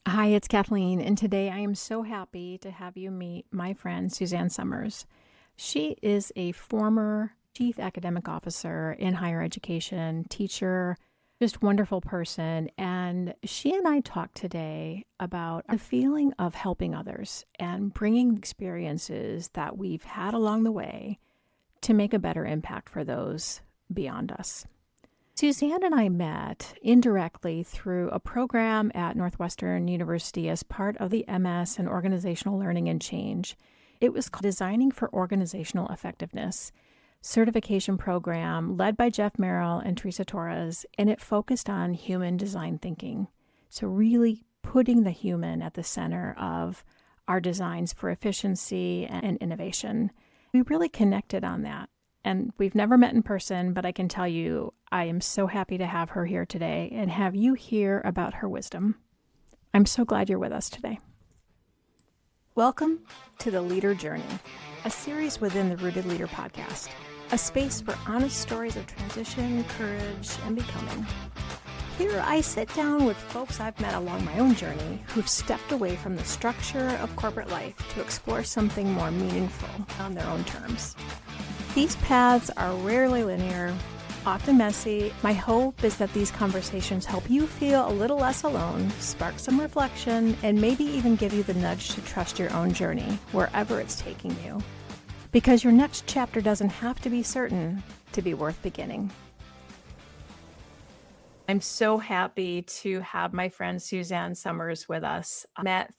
Hi, it's Kathleen, and today I am so happy to have you meet my friend Suzanne Summers. She is a former chief academic officer in higher education, teacher, just wonderful person. And she and I talked today about the feeling of helping others and bringing experiences that we've had along the way to make a better impact for those beyond us. Suzanne and I met indirectly through a program at Northwestern University as part of the MS in Organizational Learning and Change. It was called Designing for Organizational Effectiveness certification program led by Jeff Merrill and Teresa Torres, and it focused on human design thinking. So really putting the human at the center of our designs for efficiency and innovation. We really connected on that. And we've never met in person, but I can tell you, I am so happy to have her here today and have you hear about her wisdom. I'm so glad you're with us today. Welcome to The Leader Journey, a series within the Rooted Leader podcast, a space for honest stories of transition, courage, and becoming. Here I sit down with folks I've met along my own journey who've stepped away from the structure of corporate life to explore something more meaningful on their own terms. These paths are rarely linear, often messy. My hope is that these conversations help you feel a little less alone, spark some reflection, and maybe even give you the nudge to trust your own journey, wherever it's taking you. Because your next chapter doesn't have to be certain to be worth beginning. I'm so happy to have my friend Suzanne Summers with us. I met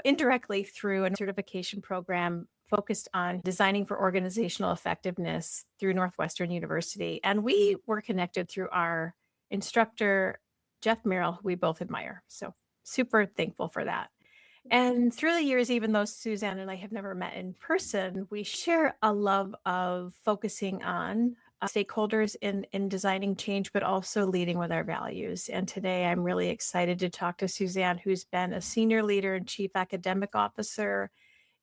indirectly through a certification program focused on designing for organizational effectiveness through Northwestern University. And we were connected through our instructor, Jeff Merrill, who we both admire. So super thankful for that. And through the years, even though Suzanne and I have never met in person, we share a love of focusing on stakeholders in designing change, but also leading with our values. And today I'm really excited to talk to Suzanne, who's been a senior leader and chief academic officer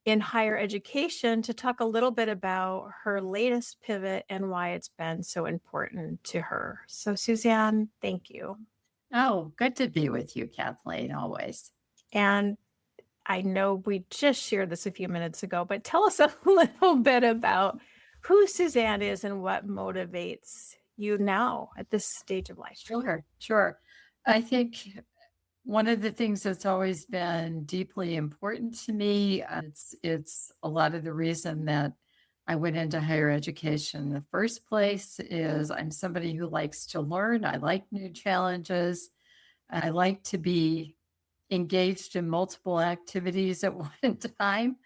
in higher education, to talk a little bit about her latest pivot and why it's been so important to her. So Suzanne, thank you. Oh, good to be with you, Kathleen, always. And I know we just shared this a few minutes ago, but tell us a little bit about who Suzanne is and what motivates you now at this stage of life. Sure. I think one of the things that's always been deeply important to me, it's a lot of the reason that I went into higher education in the first place, is I'm somebody who likes to learn. I like new challenges. I like to be engaged in multiple activities at one time.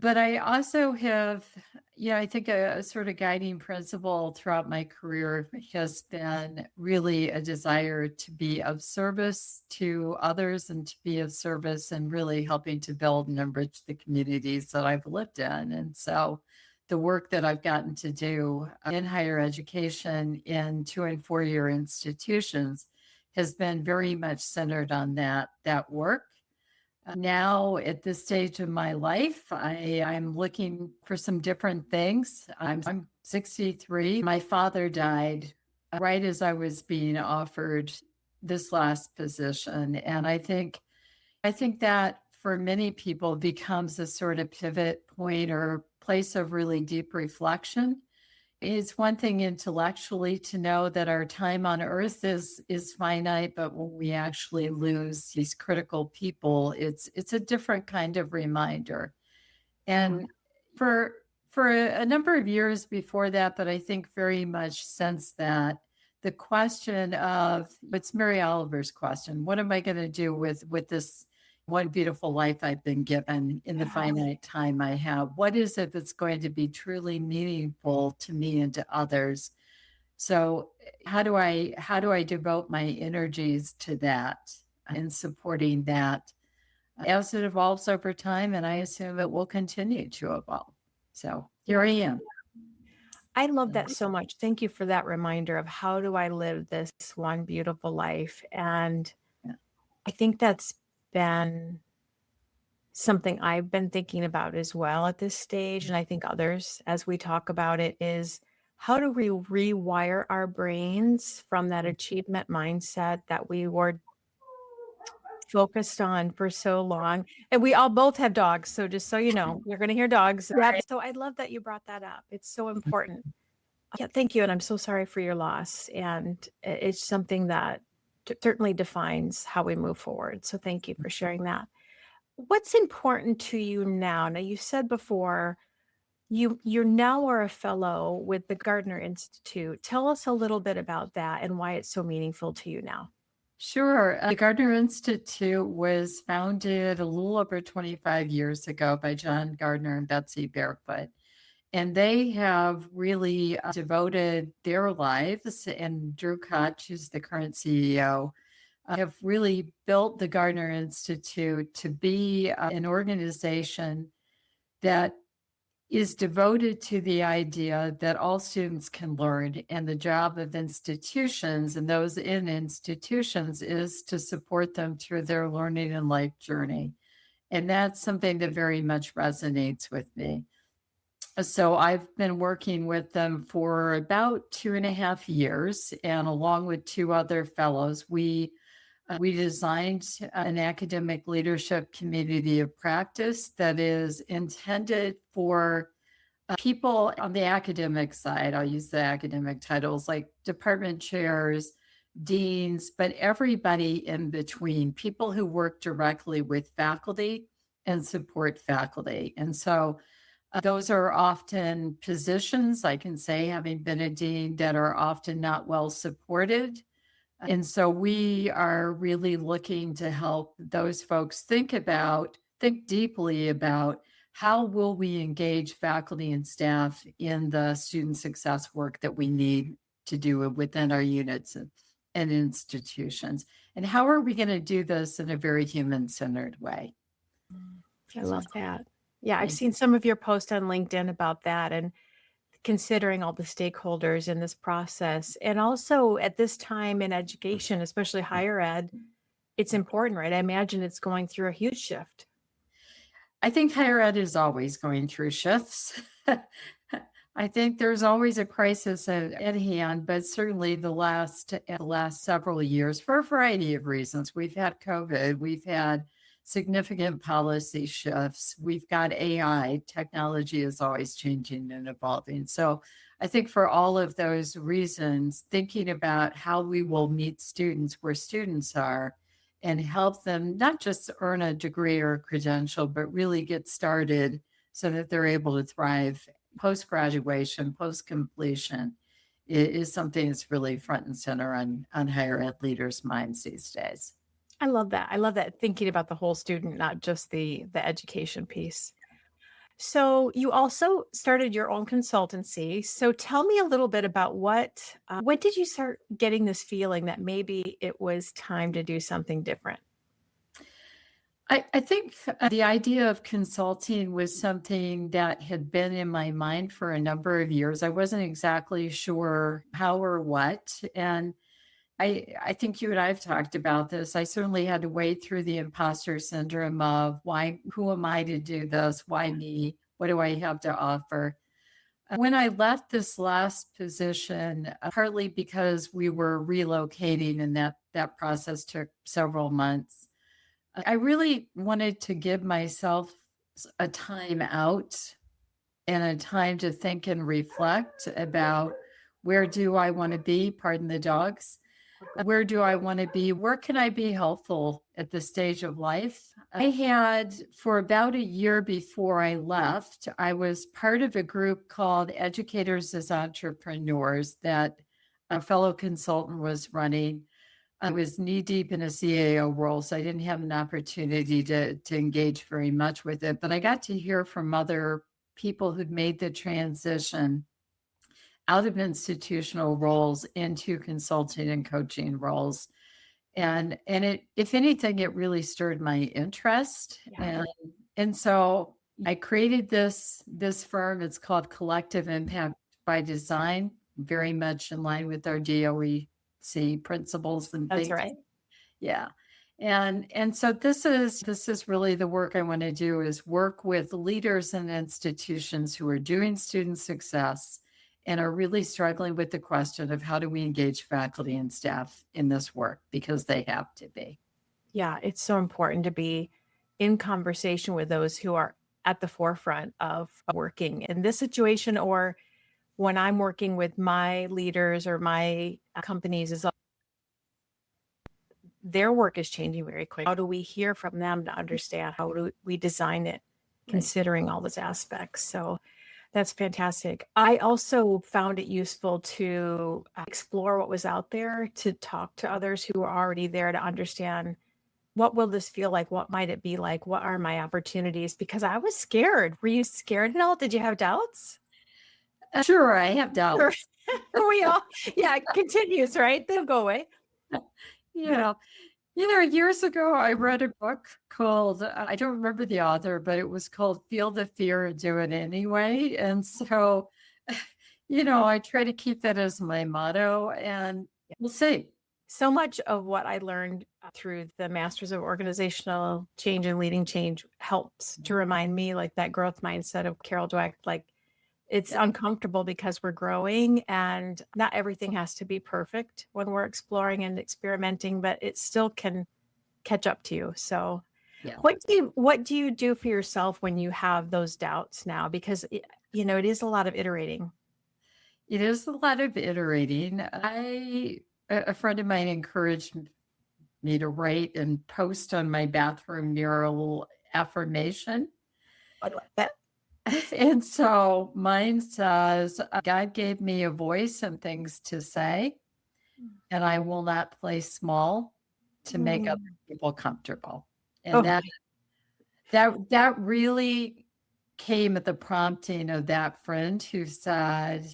But I also have, I think a sort of guiding principle throughout my career has been really a desire to be of service to others and to be of service and really helping to build and enrich the communities that I've lived in. And so the work that I've gotten to do in higher education in 2 and 4 year institutions has been very much centered on that work. Now, at this stage of my life, I'm looking for some different things. I'm 63. My father died right as I was being offered this last position. And I think that for many people becomes a sort of pivot point or place of really deep reflection. It's one thing intellectually to know that our time on earth is finite, but when we actually lose these critical people, it's a different kind of reminder. And for a number of years before that, but I think very much since that, the question of, it's Mary Oliver's question, what am I going to do with this one beautiful life I've been given in the finite time I have? What is it that's going to be truly meaningful to me and to others? So how do I devote my energies to that and supporting that as it evolves over time? And I assume it will continue to evolve. So here I am. I love that so much. Thank you for that reminder of how do I live this one beautiful life? And I think that's been something I've been thinking about as well at this stage. And I think others, as we talk about it, is how do we rewire our brains from that achievement mindset that we were focused on for so long. And we all both have dogs. So just so you know, you're going to hear dogs. Yep. So I love that you brought that up. It's so important. Yeah, thank you. And I'm so sorry for your loss. And it's something that certainly defines how we move forward. So thank you for sharing that. What's important to you now? Now, you said before you now are a fellow with the Gardner Institute. Tell us a little bit about that and why it's so meaningful to you now. Sure. The Gardner Institute was founded a little over 25 years ago by John Gardner and Betsy Barefoot. And they have really devoted their lives, and Drew Koch, who's the current CEO, have really built the Gardner Institute to be an organization that is devoted to the idea that all students can learn, and the job of institutions and those in institutions is to support them through their learning and life journey. And that's something that very much resonates with me. So I've been working with them for about 2.5 years, and along with two other fellows, we designed an academic leadership community of practice that is intended for people on the academic side. I'll use the academic titles like department chairs, deans, but everybody in between, people who work directly with faculty and support faculty. And so those are often positions, I can say, having been a dean, that are often not well supported. And so we are really looking to help those folks think deeply about how will we engage faculty and staff in the student success work that we need to do within our units and institutions. And how are we going to do this in a very human-centered way? I love that. Yeah, I've seen some of your posts on LinkedIn about that and considering all the stakeholders in this process. And also at this time in education, especially higher ed, it's important, right? I imagine it's going through a huge shift. I think higher ed is always going through shifts. I think there's always a crisis at hand, but certainly the last several years, for a variety of reasons, we've had COVID, we've had significant policy shifts. We've got AI. Technology is always changing and evolving. So I think for all of those reasons, thinking about how we will meet students where students are and help them not just earn a degree or a credential, but really get started so that they're able to thrive post-graduation, post-completion is something that's really front and center on higher ed leaders' minds these days. I love that. I love that, thinking about the whole student, not just the education piece. So you also started your own consultancy. So tell me a little bit about when did you start getting this feeling that maybe it was time to do something different? I think the idea of consulting was something that had been in my mind for a number of years. I wasn't exactly sure how or what. And I think you and I have talked about this. I certainly had to wade through the imposter syndrome of who am I to do this? Why me? What do I have to offer? When I left this last position, partly because we were relocating and that process took several months, I really wanted to give myself a time out and a time to think and reflect about where do I want to be? Pardon the dogs. Where do I want to be? Where can I be helpful at this stage of life? I had, for about a year before I left, I was part of a group called Educators as Entrepreneurs that a fellow consultant was running. I was knee deep in a CAO role, so I didn't have an opportunity to engage very much with it. But I got to hear from other people who'd made the transition out of institutional roles into consulting and coaching roles. And it, if anything, it really stirred my interest. Yeah. And so I created this firm. It's called Collective Impact by Design, very much in line with our DOEC principles and things. That's right. Yeah. And so this is really the work I want to do, is work with leaders and institutions who are doing student success and are really struggling with the question of how do we engage faculty and staff in this work, because they have to be. Yeah, it's so important to be in conversation with those who are at the forefront of working in this situation, or when I'm working with my leaders or my companies, is their work is changing very quick. How do we hear from them to understand how do we design it, Right. considering all those aspects? So that's fantastic. I also found it useful to explore what was out there, to talk to others who are already there to understand what will this feel like? What might it be like? What are my opportunities? Because I was scared. Were you scared at all? Did you have doubts? Sure, I have Sure. doubts. We all, yeah, it continues, right? They'll go away. Yeah. Years ago, I read a book called, I don't remember the author, but it was called Feel the Fear and Do It Anyway. And so, I try to keep that as my motto, and we'll see. So much of what I learned through the Masters of Organizational Change and Leading Change helps to remind me, like, that growth mindset of Carol Dweck, like, it's uncomfortable because we're growing and not everything has to be perfect when we're exploring and experimenting, but it still can catch up to you. So Yeah. what do you do for yourself when you have those doubts now? Because it is a lot of iterating. It is a lot of iterating. A friend of mine encouraged me to write and post on my bathroom mirror a little affirmation. I like that. And so mine says, God gave me a voice and things to say, and I will not play small to make other people comfortable. And Oh, that really came at the prompting of that friend who said,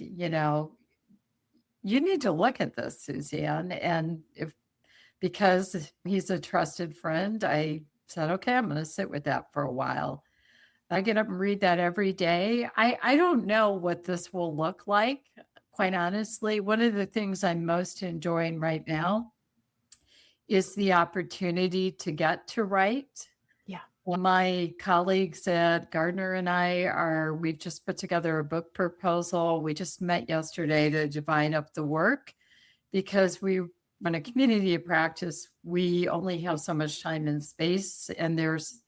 you need to look at this, Suzanne. And because he's a trusted friend, I said, okay, I'm going to sit with that for a while. I get up and read that every day. I don't know what this will look like, quite honestly. One of the things I'm most enjoying right now is the opportunity to get to write. yeah. My colleagues at Gardner and we've just put together a book proposal. We just met yesterday to divide up the work because on a community of practice, we only have so much time and space, and there's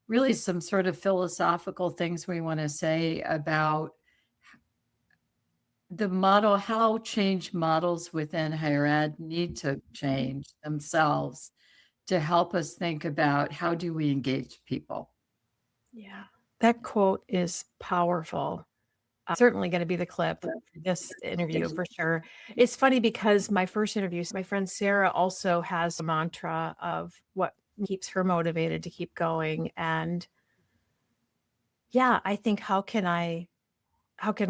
really some sort of philosophical things we want to say about the model, how change models within higher ed need to change themselves to help us think about how do we engage people. Yeah. That quote is powerful. Certainly going to be the clip for this interview for sure. It's funny because my first interview, my friend Sarah also has a mantra of what keeps her motivated to keep going. And yeah, I think how can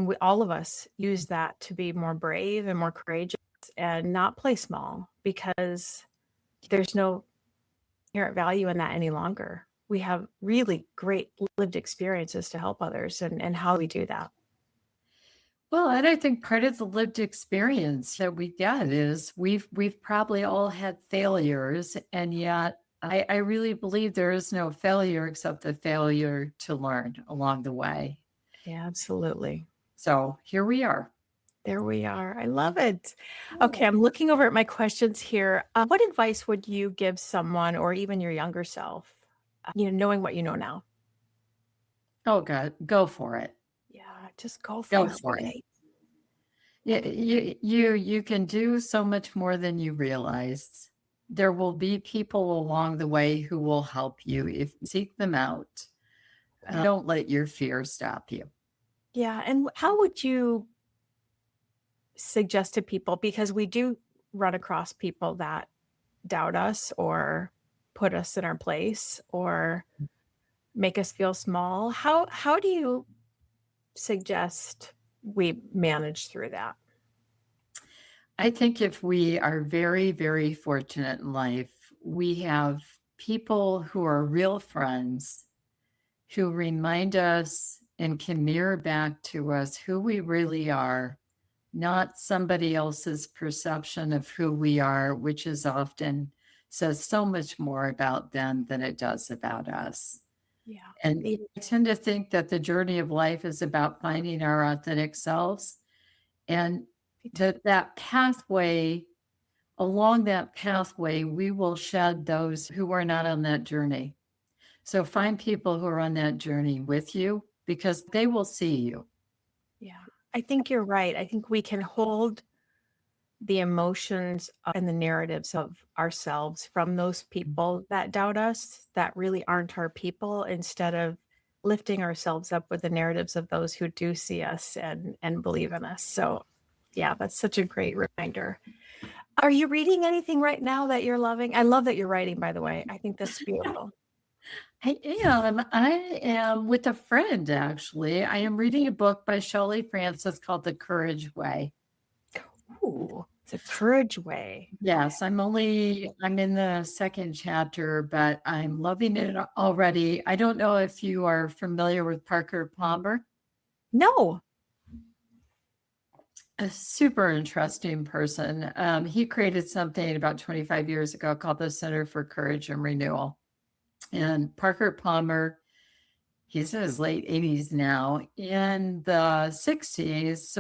we, all of us, use that to be more brave and more courageous and not play small, because there's no inherent value in that any longer. We have really great lived experiences to help others, and how we do that. Well, and I think part of the lived experience that we get is we've probably all had failures, and yet I really believe there is no failure except the failure to learn along the way. Yeah, absolutely. So here we are. There we are. I love it. Okay, I'm looking over at my questions here. What advice would you give someone, or even your younger self, knowing what you know now? Oh God, go for it. Yeah, just go Go for for it. it. You can do so much more than you realize. There will be people along the way who will help you if you seek them out. Don't let your fear stop you. Yeah, and how would you suggest to people, because we do run across people that doubt us or put us in our place or make us feel small. How do you suggest we manage through that? I think if we are very, very fortunate in life, we have people who are real friends who remind us and can mirror back to us who we really are, not somebody else's perception of who we are, which is often says so much more about them than it does about us. Yeah. And I tend to think that the journey of life is about finding our authentic selves, and that pathway along that pathway, we will shed those who are not on that journey. So find people who are on that journey with you because they will see you. Yeah, I think you're right. I think we can hold the emotions and the narratives of ourselves from those people that doubt us, that really aren't our people, instead of lifting ourselves up with the narratives of those who do see us and believe in us. So yeah, that's such a great reminder. Are you reading anything right now that you're loving? I love that you're writing, by the way. I think that's beautiful. I am with a friend, actually. I am reading a book by Shelley Francis called The Courage Way. Ooh, The Courage Way. Yes, I'm in the second chapter, but I'm loving it already. I don't know if you are familiar with Parker Palmer. No. A super interesting person. He created something about 25 years ago called the Center for Courage and Renewal. And Parker Palmer, he's in his late 80s now. In the 60s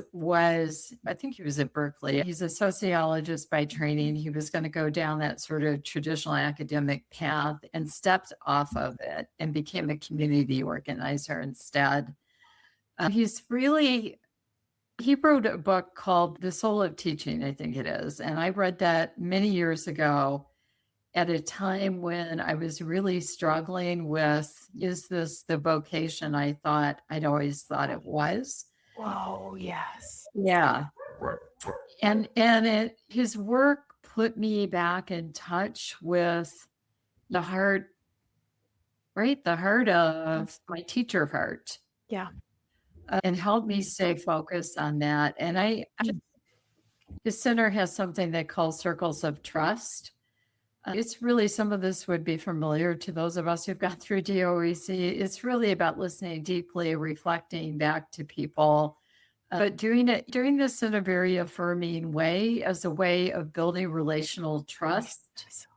I think he was at Berkeley. He's a sociologist by training. He was going to go down that sort of traditional academic path and stepped off of it and became a community organizer instead. He wrote a book called The Soul of Teaching, I think it is. And I read that many years ago at a time when I was really struggling with, is this the vocation I'd always thought it was? Whoa, yes. Yeah. And his work put me back in touch with the heart, right? The heart of my teacher heart. Yeah. And helped me stay focused on that. And the center has something they call circles of trust. It's really, some of this would be familiar to those of us who've gone through DOEC. It's really about listening deeply, reflecting back to people, but doing this in a very affirming way, as a way of building relational trust.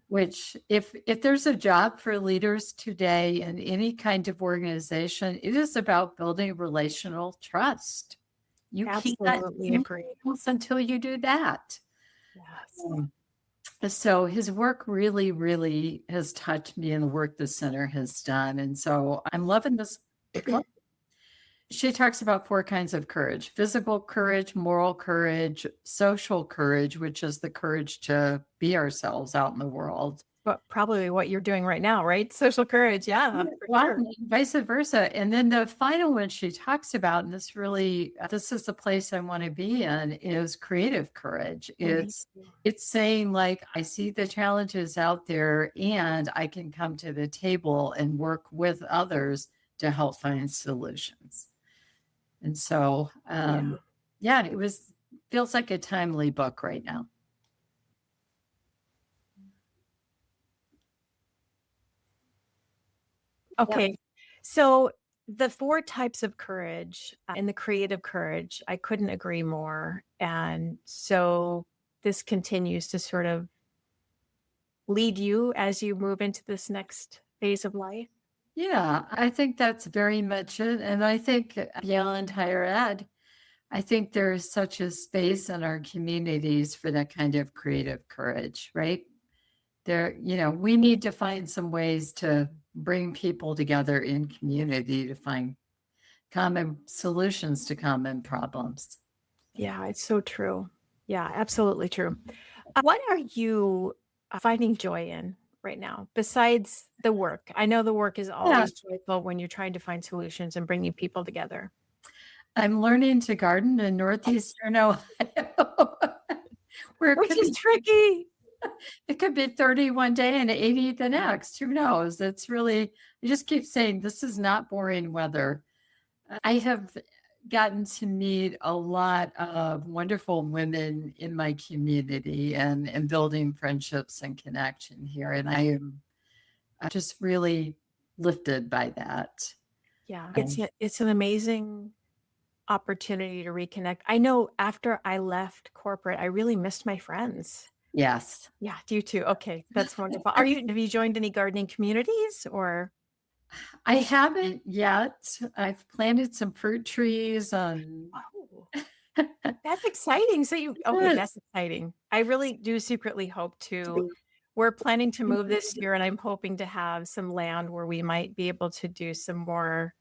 Which, if there's a job for leaders today in any kind of organization, it is about building relational trust. You absolutely can't agree until you do that. Yes. So his work really, really has touched me, and the work the center has done. And so I'm loving this. She talks about 4 kinds of courage: physical courage, moral courage, social courage, which is the courage to be ourselves out in the world. But probably what you're doing right now, right? Social courage. Yeah. Sure. Vice versa. And then the final one she talks about, and this is the place I want to be in, is creative courage. It's saying, like, I see the challenges out there and I can come to the table and work with others to help find solutions. And so, feels like a timely book right now. Okay. Yep. So the 4 types of courage and the creative courage, I couldn't agree more. And so this continues to sort of lead you as you move into this next phase of life. Yeah, I think that's very much it. And I think beyond higher ed, I think there is such a space in our communities for that kind of creative courage, right? We need to find some ways to bring people together in community to find common solutions to common problems. Yeah, it's so true. Yeah, absolutely true. What are you finding joy in right now, besides the work? I know the work is always joyful when you're trying to find solutions and bringing people together. I'm learning to garden in Northeastern Ohio. Which is tricky. It could be 30 one day and 80 the next. Who knows? It's really, I just keep saying, this is not boring weather. I have gotten to meet a lot of wonderful women in my community and building friendships and connection here. And I am just really lifted by that. Yeah, it's an amazing opportunity to reconnect. I know after I left corporate, I really missed my friends. Yes. Yeah, do you too? Okay, that's wonderful. Have you joined any gardening communities or? I haven't yet. I've planted some fruit trees on That's exciting. So okay, Yes. that's exciting. I really do secretly hope to. We're planning to move this year, and I'm hoping to have some land where we might be able to do some more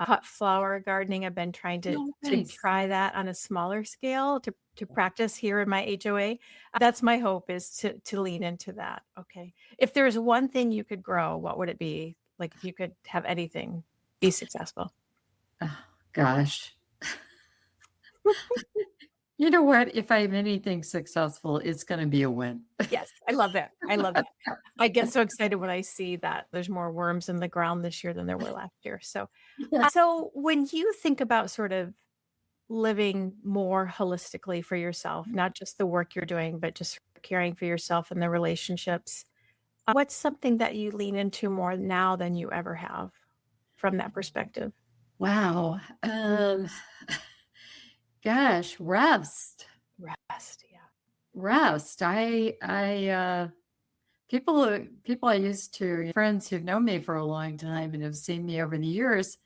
cut flower gardening. I've been trying to Oh, to nice. try that on a smaller scale to practice here in my HOA. That's my hope, is to lean into that. Okay. If there's one thing you could grow, what would it be? Like, if you could have anything be successful. Oh, gosh. You know what? If I have anything successful, it's going to be a win. Yes, I love that. I love that. I get so excited when I see that there's more worms in the ground this year than there were last year. So when you think about sort of living more holistically for yourself, not just the work you're doing, but just caring for yourself and the relationships, what's something that you lean into more now than you ever have from that perspective? Wow. Gosh, rest. Rest. Yeah. Rest. People I used to, friends who've known me for a long time and have seen me over the years,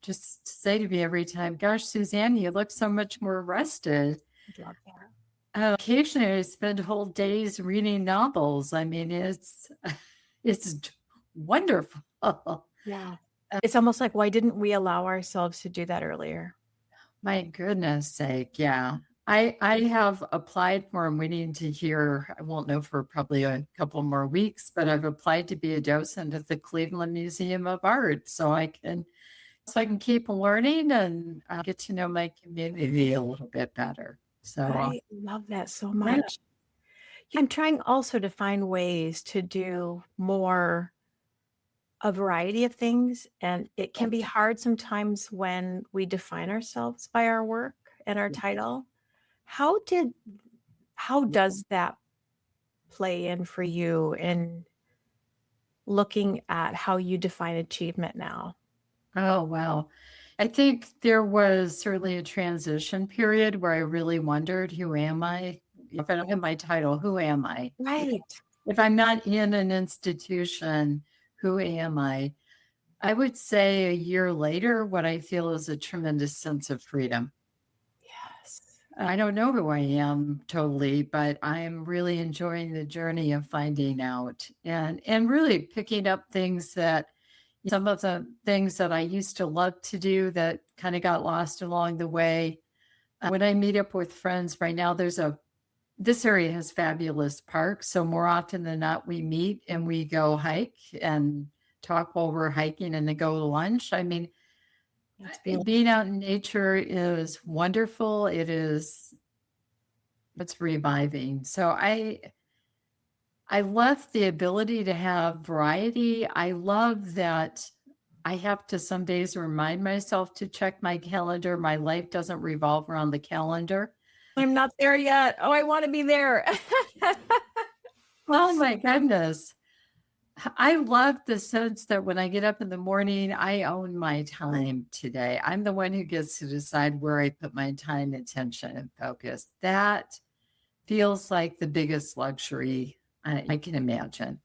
just say to me every time, "Gosh, Suzanne, you look so much more rested." I love that. Occasionally, I spend whole days reading novels. I mean, it's wonderful. Yeah. It's almost like, why didn't we allow ourselves to do that earlier? My goodness sake, yeah. I have applied for, I'm waiting to hear, I won't know for probably a couple more weeks, but I've applied to be a docent at the Cleveland Museum of Art so I can keep learning and get to know my community a little bit better. So I love that so yeah. much. Yeah, I'm trying also to find ways to do more a variety of things, and it can be hard sometimes when we define ourselves by our work and our title. How did how does that play in for you in looking at how you define achievement now? Oh, wow. I think there was certainly a transition period where I really wondered, who am I? If I don't have my title, who am I? Right. If I'm not in an institution, who am I? I would say a year later, what I feel is a tremendous sense of freedom. Yes. I don't know who I am totally, but I'm really enjoying the journey of finding out and really picking up things that some of the things that I used to love to do that kind of got lost along the way. When I meet up with friends right now, this area has fabulous parks. So more often than not, we meet and we go hike and talk while we're hiking and then go to lunch. I mean, That's beautiful. being out in nature is wonderful. It's reviving. So I love the ability to have variety. I love that I have to some days remind myself to check my calendar. My life doesn't revolve around the calendar. I'm not there yet. Oh, I want to be there. Oh my goodness. I love the sense that when I get up in the morning, I own my time today. I'm the one who gets to decide where I put my time, attention, and focus. That feels like the biggest luxury I can imagine.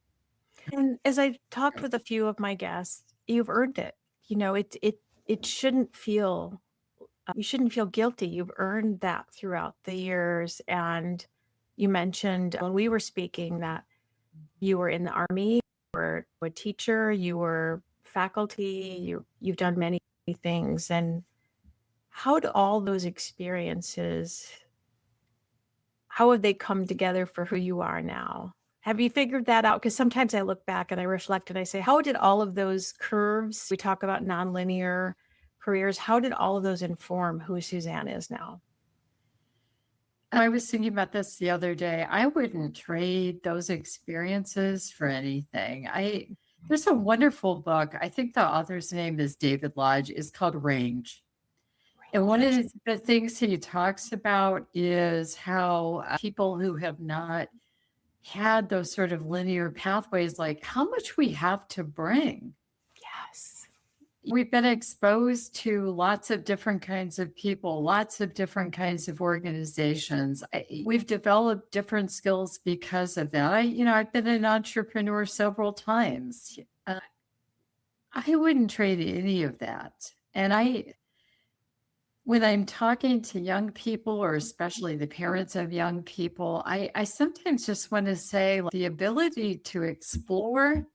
And as I've talked with a few of my guests, you've earned it. You know, it shouldn't feel you shouldn't feel guilty. You've earned that throughout the years. And you mentioned when we were speaking that you were in the Army, you were a teacher, you were faculty, you've done many things. And how do all those experiences, how have they come together for who you are now? Have you figured that out? Because sometimes I look back and I reflect and I say, how did all of those curves, we talk about nonlinear careers, how did all of those inform who Suzanne is now? I was thinking about this the other day. I wouldn't trade those experiences for anything. There's a wonderful book. I think the author's name is David Lodge. It's called Range. And one of the things he talks about is how people who have not had those sort of linear pathways, like how much we have to bring. Yes. We've been exposed to lots of different kinds of people, lots of different kinds of organizations. We've developed different skills because of that. I've been an entrepreneur several times. I wouldn't trade any of that. And When I'm talking to young people, or especially the parents of young people, I sometimes just want to say like, the ability to explore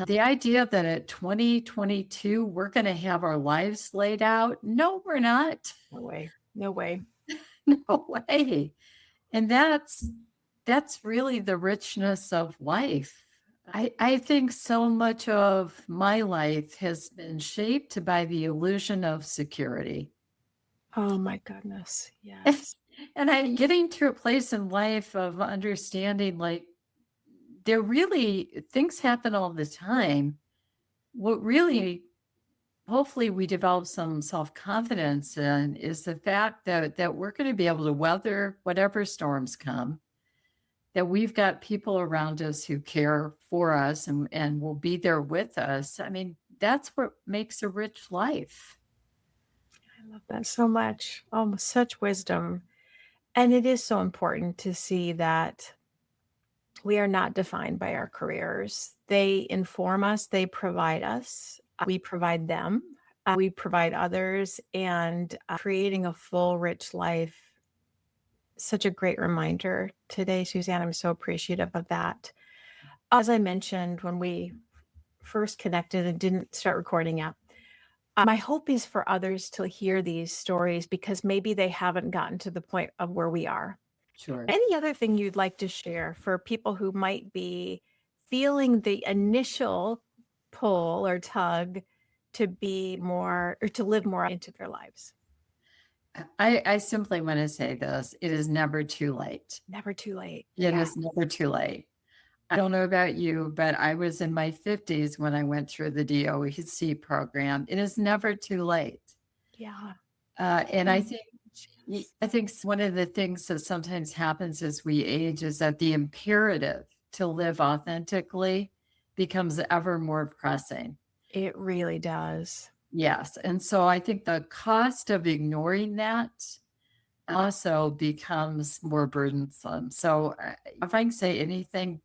the idea that at 2022, we're going to have our lives laid out. No, we're not. No way. No way. No way. And that's really the richness of life. I think so much of my life has been shaped by the illusion of security. Oh my goodness. Yes. And I'm getting to a place in life of understanding like there really things happen all the time. What really hopefully we develop some self-confidence in is the fact that we're going to be able to weather whatever storms come, that we've got people around us who care for us and will be there with us. I mean, that's what makes a rich life. I love that so much. Oh, such wisdom. And it is so important to see that we are not defined by our careers. They inform us, they provide us, we provide them, we provide others, and creating a full, rich life. Such a great reminder today, Suzanne. I'm so appreciative of that. As I mentioned when we first connected and didn't start recording yet, my hope is for others to hear these stories because maybe they haven't gotten to the point of where we are. Sure. Any other thing you'd like to share for people who might be feeling the initial pull or tug to be more or to live more into their lives? I simply want to say this. It is never too late. Never too late. It is never too late. I don't know about you, but I was in my 50s when I went through the DOEC program. It is never too late. Yeah. And I think one of the things that sometimes happens as we age is that the imperative to live authentically becomes ever more pressing. It really does. Yes. And so I think the cost of ignoring that also becomes more burdensome. So if I can say anything,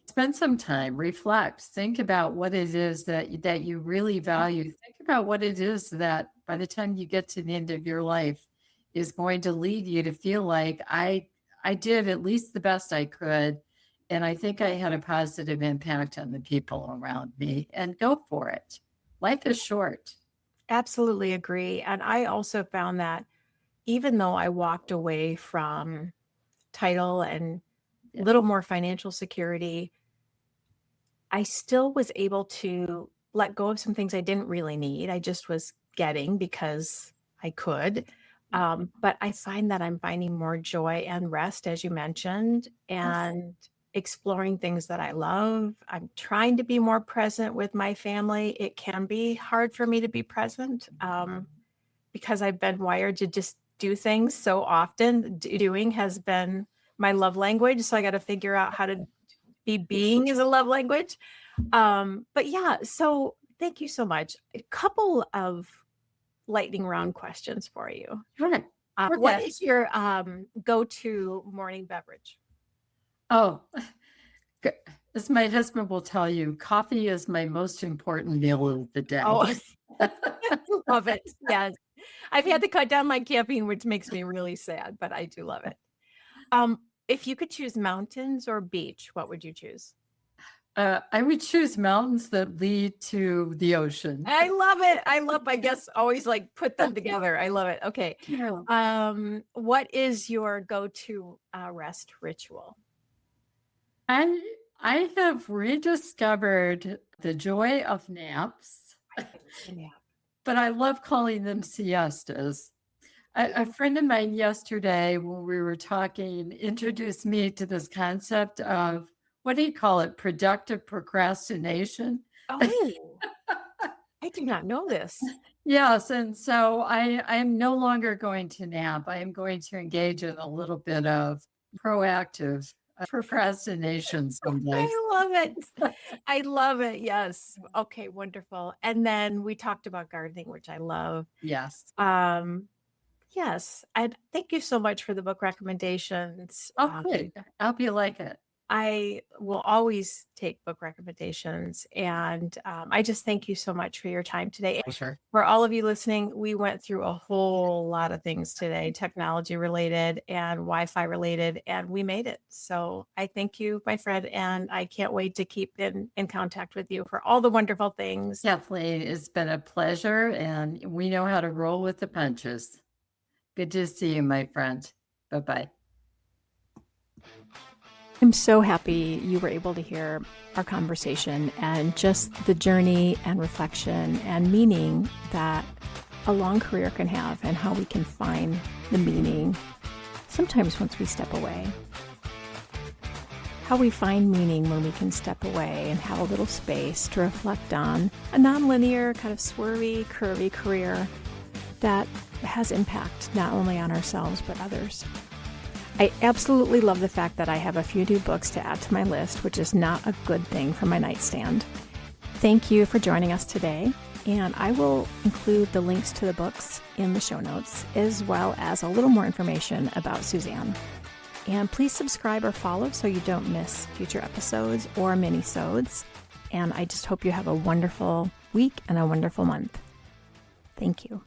spend some time, reflect, think about what it is that you really value. Think about what it is that by the time you get to the end of your life is going to lead you to feel like I did at least the best I could. And I think I had a positive impact on the people around me, and go for it. Life is short. Absolutely agree. And I also found that even though I walked away from title and a little more financial security, I still was able to let go of some things I didn't really need. I just was getting because I could. But I find that I'm finding more joy and rest, as you mentioned, and exploring things that I love. I'm trying to be more present with my family. It can be hard for me to be present because I've been wired to just do things so often. Doing has been my love language. So I got to figure out how to be being is a love language. But yeah, so thank you so much. A couple of lightning round questions for you. Right. What is your go-to morning beverage? Oh, as my husband will tell you, coffee is my most important meal of the day. Oh, love it. Yes. I've had to cut down my caffeine, which makes me really sad, but I do love it. If you could choose mountains or beach, what would you choose? I would choose mountains that lead to the ocean. I love it. I guess, always like put them together. I love it. Okay. What is your go-to rest ritual? I have rediscovered the joy of naps, but I love calling them siestas. A friend of mine yesterday, when we were talking, introduced me to this concept of, what do you call it? Productive procrastination. Oh, I do not know this. Yes. And so I am no longer going to nap. I am going to engage in a little bit of proactive procrastination someday. I love it. I love it. Yes. Okay, wonderful. And then we talked about gardening, which I love. Yes. Yes. And thank you so much for the book recommendations. Oh, good. I hope you like it. I will always take book recommendations. And I just thank you so much for your time today. Sure. For all of you listening, we went through a whole lot of things today, technology related and Wi-Fi related, and we made it. So I thank you, my friend, and I can't wait to keep in contact with you for all the wonderful things. Kathleen, it's been a pleasure, and we know how to roll with the punches. Good to see you, my friend. Bye-bye. I'm so happy you were able to hear our conversation and just the journey and reflection and meaning that a long career can have and how we can find the meaning sometimes once we step away. How we find meaning when we can step away and have a little space to reflect on a nonlinear, kind of swervy, curvy career that has impact not only on ourselves but others. I absolutely love the fact that I have a few new books to add to my list, which is not a good thing for my nightstand. Thank you for joining us today, and I will include the links to the books in the show notes, as well as a little more information about Suzanne. And please subscribe or follow so you don't miss future episodes or mini-sodes. And I just hope you have a wonderful week and a wonderful month. Thank you.